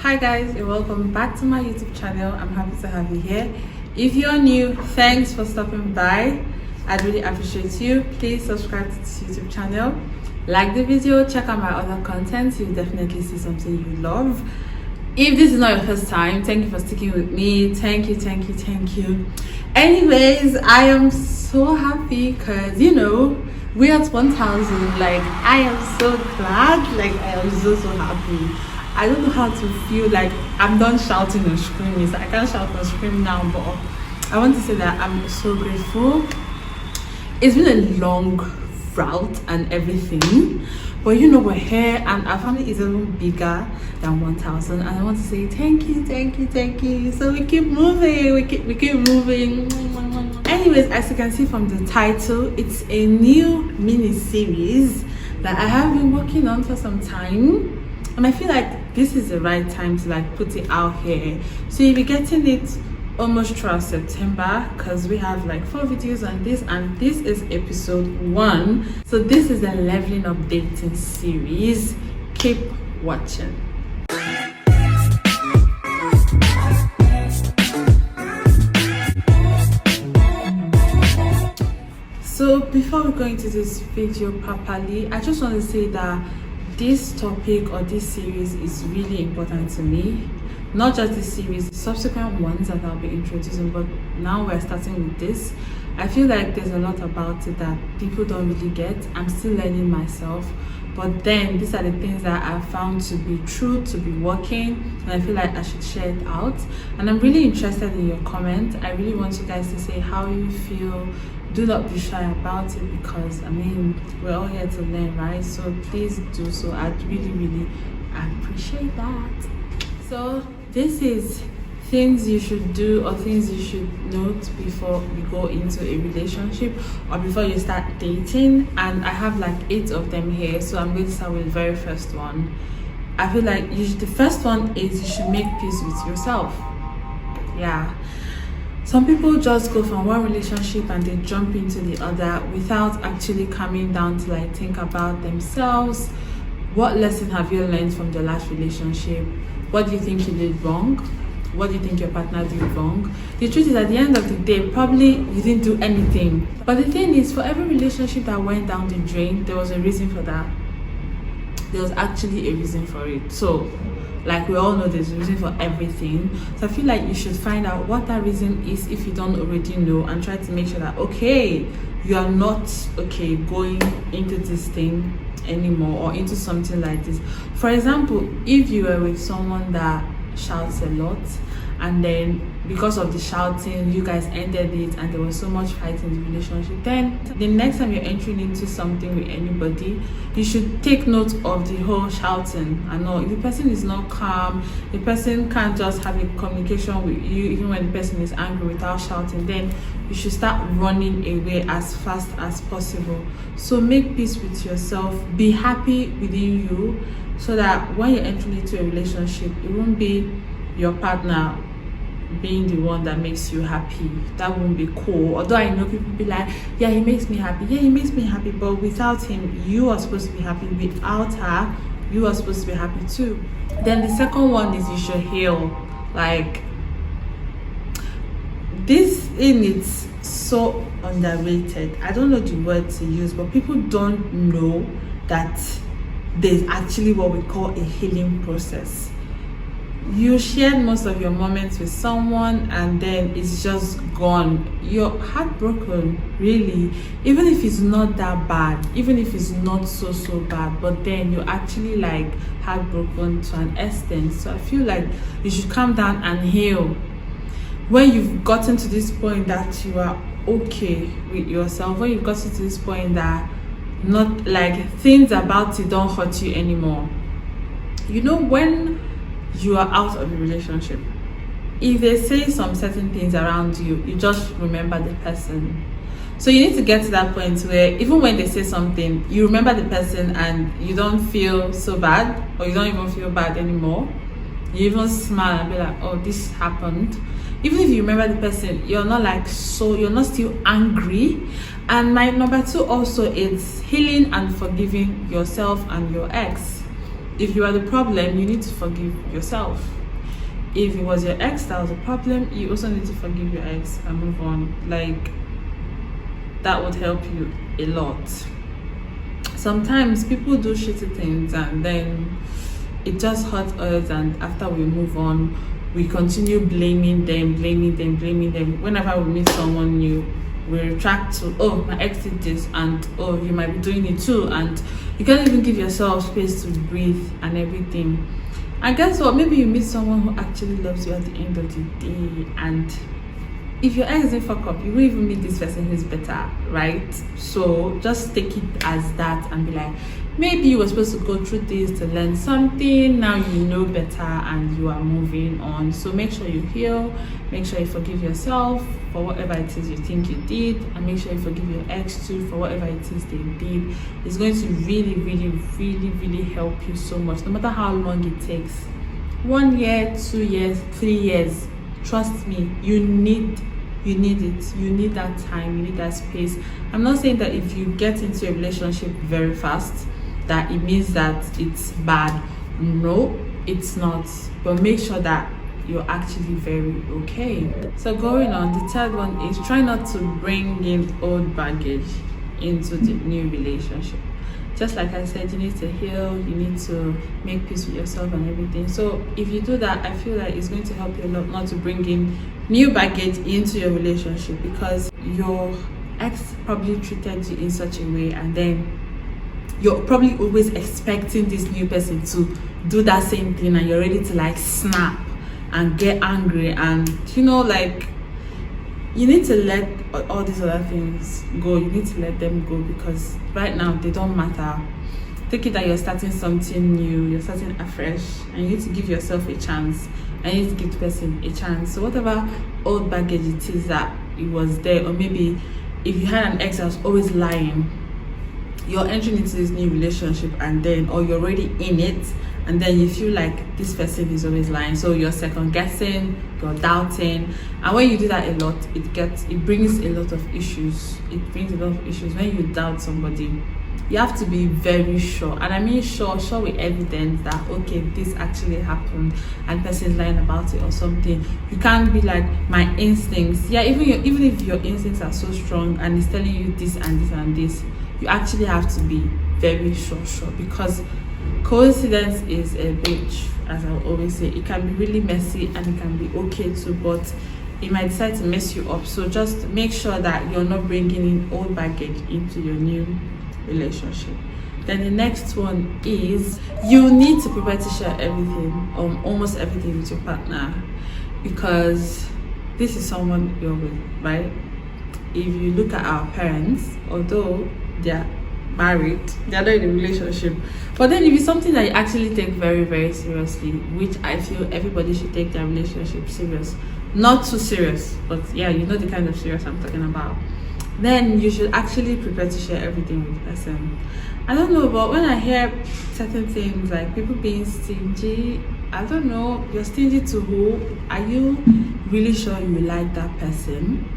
Hi guys, and welcome back to my YouTube channel. I'm happy to have you here. If you're new, thanks for stopping by. I'd really appreciate you. Please subscribe to this YouTube channel, like the video, check out my other content. You'll definitely see something you love. If this is not your first time, thank you for sticking with me. Thank you. Anyways, I am so happy because we're at 1,000. Like, I am so glad. Like, I am so happy. I don't know how to feel. Like, I'm done shouting and screaming. So I can't shout and scream now, but I want to say that I'm so grateful. It's been a long route and everything, but we're here and our family is even bigger than 1,000, and I want to say thank you. So we keep moving, we keep moving. Anyways, as you can see from the title, it's a new mini series that I have been working on for some time, and I feel like this is the right time to put it out here. So you'll be getting it almost throughout September because we have 4 videos on this, and this is episode 1. So this is the leveling up dating series. Keep watching. So before we go into this video properly, I just want to say that this topic or this series is really important to me. Not just this series, the subsequent ones that I'll be introducing, but now we're starting with this. I feel like there's a lot about it that people don't really get. I'm still learning myself, but then these are the things that I found to be true, to be working, and I feel like I should share it out. And I'm really interested in your comment. I really want you guys to say how you feel. Do not be shy about it, because we're all here to learn, right? So please do so. I'd really appreciate that. So this is things you should do or things you should note before you go into a relationship or before you start dating, and I have 8 of them here. So I'm going to start with the very first one. I feel like the first one is you should make peace with yourself. Yeah, some people just go from one relationship and they jump into the other without actually coming down to think about themselves. What lesson have you learned from the last relationship? What do you think you did wrong? What do you think your partner did wrong? The truth is, at the end of the day, probably you didn't do anything. But the thing is, for every relationship that went down the drain, there was a reason for that. There was actually a reason for it. So, we all know there's a reason for everything. So I feel like you should find out what that reason is if you don't already know, and try to make sure that, you are not, going into this thing anymore or into something like this. For example, if you were with someone that shouts a lot, and then because of the shouting you guys ended it and there was so much fight in the relationship, then the next time you're entering into something with anybody, you should take note of the whole shouting. I know if the person is not calm, the person can't just have a communication with you even when the person is angry without shouting, then you should start running away as fast as possible. So make peace with yourself, be happy within you, so that when you're entering into a relationship, it won't be your partner being the one that makes you happy. That won't be cool. Although I know people be like, yeah, he makes me happy, but without him, you are supposed to be happy. Without her, you are supposed to be happy too. Then the second one is you should heal. This thing is so underrated. I don't know the word to use, but people don't know that there's actually what we call a healing process. You shared most of your moments with someone and then it's just gone. You're heartbroken, really. Even if it's not that bad, even if it's not so bad, but then you're actually heartbroken to an extent. So I feel like you should calm down and heal. When you've gotten to this point that you are okay with yourself, when you've gotten to this point that not things about it don't hurt you anymore. When you are out of a relationship, if they say some certain things around you, you just remember the person. So you need to get to that point where even when they say something, you remember the person and you don't feel so bad, or you don't even feel bad anymore. You even smile and be like, oh, this happened. Even if you remember the person, you're not you're not still angry. And my number 2 also is healing and forgiving yourself and your ex. if you are the problem, you need to forgive yourself. If it was your ex that was a problem, you also need to forgive your ex and move on. Like, that would help you a lot. Sometimes people do shitty things and then it just hurts us, and after we move on, we continue blaming them. Whenever we meet someone new, we retract to, oh, my ex did this, and oh, you might be doing it too, and you can't even give yourself space to breathe and everything. And guess what? Maybe you meet someone who actually loves you at the end of the day, and if your ex didn't fuck up, you won't even meet this person who's better, right? So just take it as that and be like, maybe you were supposed to go through this to learn something. Now you know better and you are moving on. So make sure you heal, make sure you forgive yourself for whatever it is you think you did, and make sure you forgive your ex too for whatever it is they did. It's going to really help you so much, no matter how long it takes. 1 year, 2 years, 3 years. Trust me, you need it. You need that time, you need that space. I'm not saying that if you get into a relationship very fast that it means that it's bad. No, it's not. But make sure that you're actually very okay. So going on, the third one is try not to bring in old baggage into the new relationship. Just like I said, you need to heal, you need to make peace with yourself and everything. So if you do that, I feel like it's going to help you a lot not to bring in new baggage into your relationship, because your ex probably treated you in such a way, and then you're probably always expecting this new person to do that same thing, and you're ready to like snap and get angry, and like, you need to let all these other things go. You need to let them go, because right now they don't matter. Take it that you're starting something new, you're starting afresh, and you need to give yourself a chance, and you need to give the person a chance. So whatever old baggage it is that it was there, or maybe if you had an ex that was always lying, you're entering into this new relationship, and then, or you're already in it, and then you feel like this person is always lying, so you're second guessing, you're doubting, and when you do that a lot, it brings a lot of issues. When you doubt somebody, you have to be very sure, and I mean sure with evidence that, okay, this actually happened and person is lying about it or something. You can't be like, my instincts, even if your instincts are so strong and it's telling you this and this and this, you actually have to be very sure, because coincidence is a bitch, as I always say. It can be really messy and it can be okay too, but it might decide to mess you up. So just make sure that you're not bringing in old baggage into your new relationship. Then the next one is, you need to prepare to share everything, almost everything with your partner, because this is someone you're with, right? If you look at our parents, although they're married, they're not in a relationship, but then if it's something that you actually take very seriously, which I feel everybody should take their relationship serious, not too serious, but yeah, you know the kind of serious I'm talking about, then you should actually prepare to share everything with the person. I don't know, but when I hear certain things like people being stingy, I don't know, you're stingy to who? Are you really sure you like that person?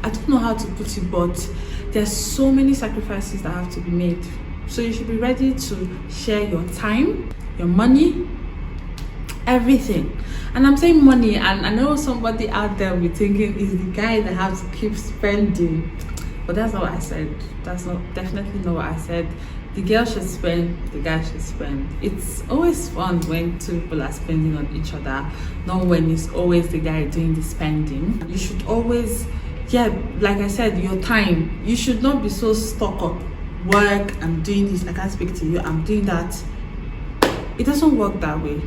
I don't know how to put it, but there's so many sacrifices that have to be made. So you should be ready to share your time, your money, everything. And I'm saying money, and I know somebody out there will be thinking, is the guy that has to keep spending. But that's not what I said. That's definitely not what I said. The girl should spend, the guy should spend. It's always fun when two people are spending on each other, not when it's always the guy doing the spending. You should always, like I said, your time. You should not be so stuck up. Work, I'm doing this, I can't speak to you, I'm doing that. It doesn't work that way.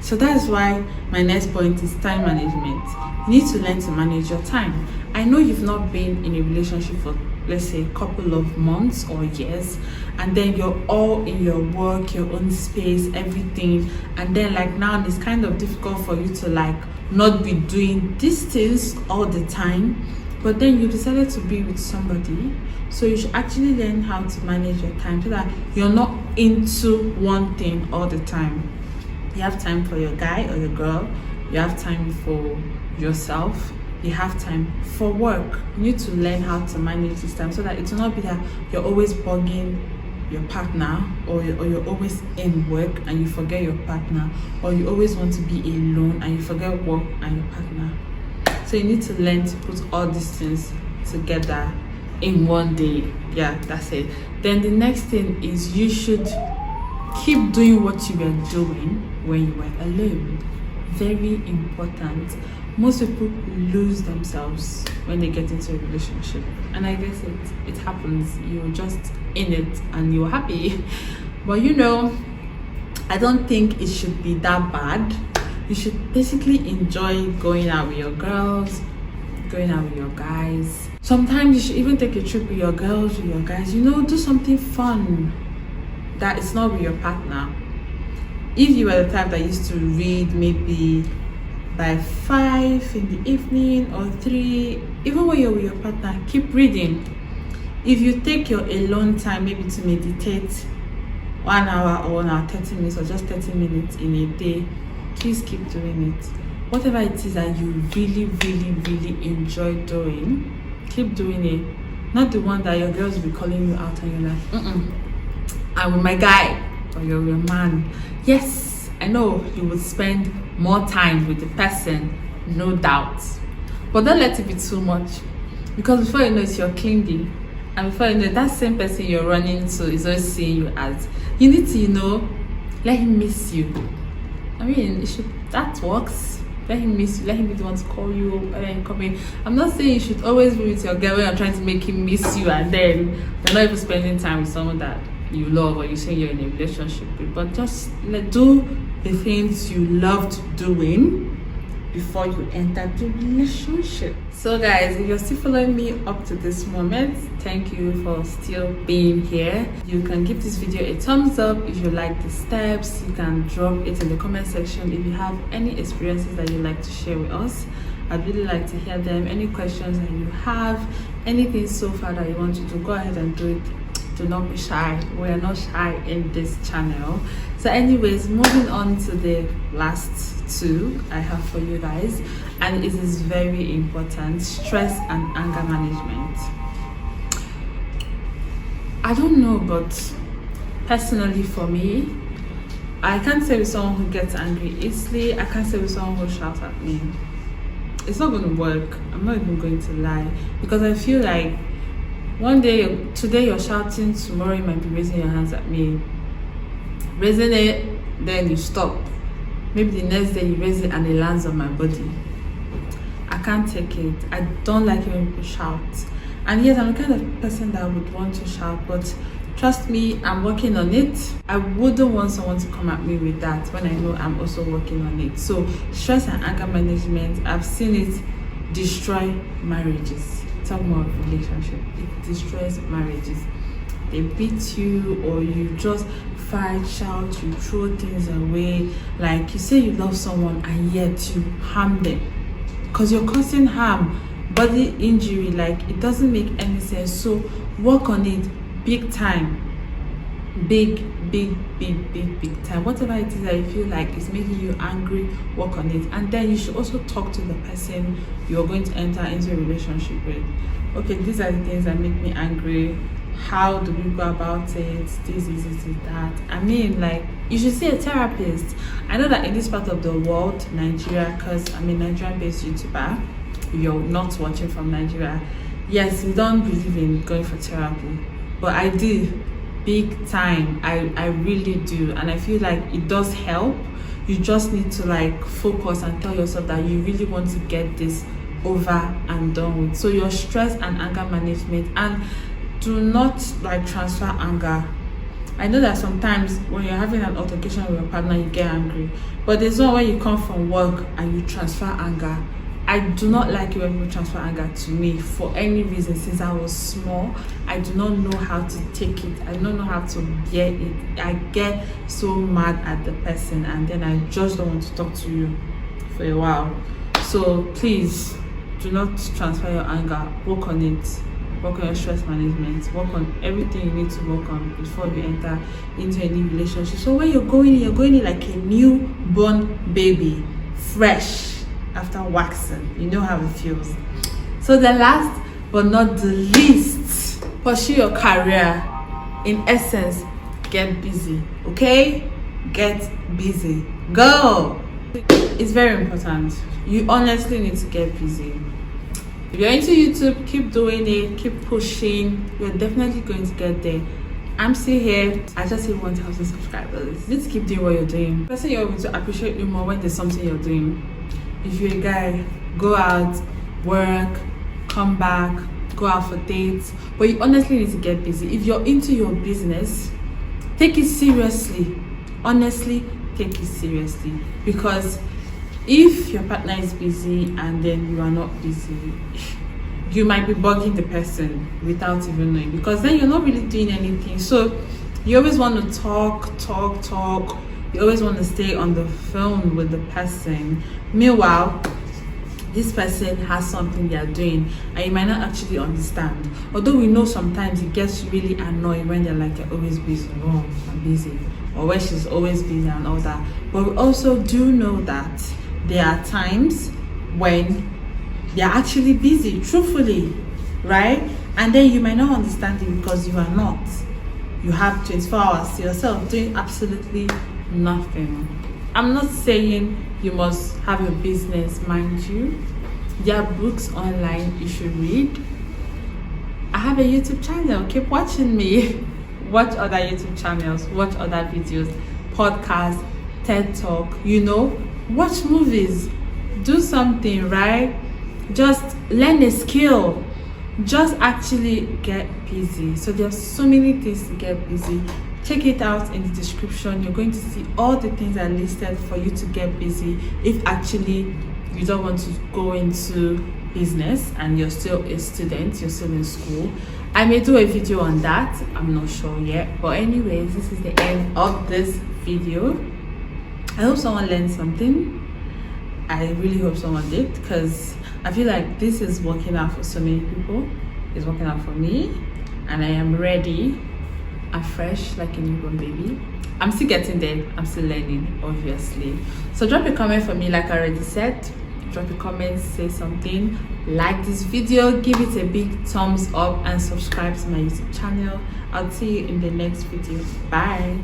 So that is why my next point is time management. You need to learn to manage your time. I know you've not been in a relationship for, let's say, a couple of months or years, and then you're all in your work, your own space, everything, and then like now it's kind of difficult for you to like not be doing these things all the time, but then you decided to be with somebody. So you should actually learn how to manage your time so that you're not into one thing all the time. You have time for your guy or your girl, you have time for yourself, you have time for work. You need to learn how to manage this time so that it will not be that you're always bugging your partner, or you're always in work and you forget your partner, or you always want to be alone and you forget work and your partner. So you need to learn to put all these things together in one day. Yeah, that's it. Then the next thing is you should keep doing what you were doing when you were alone. Very important. Most people lose themselves when they get into a relationship, and I guess it happens. You're just in it and you're happy. But I don't think it should be that bad. You should basically enjoy going out with your girls, going out with your guys. Sometimes you should even take a trip with your girls, with your guys. Do something fun that is not with your partner. If you were the type that used to read maybe by 5 in the evening or 3, even when you're with your partner, keep reading. If you take your alone time maybe to meditate 1 hour or 1 hour 30 minutes or just 30 minutes in a day, please keep doing it. Whatever it is that you really, really, really enjoy doing, keep doing it. Not the one that your girls will be calling you out and you're like, I'm with my guy, or you're with your man. Yes, I know you will spend more time with the person, no doubt, but don't let it be too much, because before you know it, you're clingy, and before you know it, that same person you're running to is always seeing you as. You need to let him miss you. I mean, that works. Let him miss you. Let him be the one to call you and come in. I'm not saying you should always be with your girl when you're trying to make him miss you and then you're not even spending time with someone that you love or you say you're in a relationship with, but just do the things you loved doing before you enter the relationship. So guys, if you're still following me up to this moment, thank you for still being here. You can give this video a thumbs up if you like the steps. You can drop it in the comment section if you have any experiences that you'd like to share with us. I'd really like to hear them. Any questions that you have, anything so far that you want to do, go ahead and do it. Do not be shy. We are not shy in this channel. So anyways, moving on to the last 2 I have for you guys, and it is very important: stress and anger management. I don't know, but personally for me, I can't say with someone who gets angry easily. I can't say with someone who shouts at me. It's not going to work. I'm not even going to lie, because I feel like today you're shouting, tomorrow you might be raising your hands at me. Raising it, then you stop. Maybe the next day you raise it and it lands on my body. I can't take it. I don't like it when people shout. And yes, I'm the kind of person that would want to shout, but trust me, I'm working on it. I wouldn't want someone to come at me with that when I know I'm also working on it. So stress and anger management, I've seen it destroy marriages. Talk more of relationship. It destroys marriages. They beat you, or you just fight, shout, you throw things away. Like you say you love someone and yet you harm them, because you're causing harm, body injury. Like, it doesn't make any sense. So work on it big time. Big time. Whatever it is that you feel like is making you angry, work on it. And then you should also talk to the person you're going to enter into a relationship with. Okay, these are the things that make me angry. How do we go about it? This, that. I mean, like, you should see a therapist. I know that in this part of the world, Nigeria, because I'm a Nigerian-based YouTuber, if you're not watching from Nigeria, yes, we don't believe in going for therapy, but I do. Big time. I really do, and I feel like it does help. You just need to like focus and tell yourself that you really want to get this over and done with. So your stress and anger management, and do not like transfer anger. I know that sometimes when you're having an altercation with your partner, you get angry, but there's one when you come from work and you transfer anger. I do not like it when people transfer anger to me for any reason. Since I was small, I do not know how to take it. I don't know how to bear it. I get so mad at the person, and then I just don't want to talk to you for a while. So please do not transfer your anger. Work on it. Work on your stress management. Work on everything you need to work on before you enter into a new relationship. So when you're going in like a newborn baby, fresh. After waxing, you know how it feels. So the last but not the least, pursue your career. in essence, get busy. Okay, get busy. Go. It's very important. You honestly need to get busy. If you're into YouTube, keep doing it, keep pushing. You're definitely going to get there. I'm still here. I just hit 1,000 subscribers. You need to keep doing what you're doing. The person you're going to appreciate you more when there's something you're doing. If you're a guy, go out, work, come back, go out for dates. But you honestly need to get busy. If you're into your business, take it seriously. Honestly, take it seriously. Because if your partner is busy and then you are not busy, you might be bugging the person without even knowing, because then you're not really doing anything. So you always want to talk. You always want to stay on the phone with the person. Meanwhile, this person has something they are doing and you might not actually understand. Although we know sometimes it gets really annoying when they're like, you're always busy. Oh, I'm busy. Or when she's always busy and all that. But we also do know that there are times when they're actually busy, truthfully, right? And then you might not understand it because you are not. You have 24 hours to yourself doing absolutely nothing. I'm not saying you must have a business, mind you. There are books online you should read. I have a YouTube channel. Keep watching me. Watch other YouTube channels, watch other videos, podcasts, TED Talk, watch movies, do something, right? Just learn a skill. Just actually get busy. So there's so many things to get busy. Check it out in the description. You're going to see all the things I listed for you to get busy if actually you don't want to go into business and you're still a student, you're still in school. I may do a video on that, I'm not sure yet. But anyways, this is the end of this video. I hope someone learned something. I really hope someone did, because I feel like this is working out for so many people. It's working out for me, and I am ready and fresh like a newborn baby. I'm still getting there. I'm still learning, obviously. So drop a comment for me, like I already said. Drop a comment, say something, like this video, give it a big thumbs up, and subscribe to my YouTube channel. I'll see you in the next video. Bye.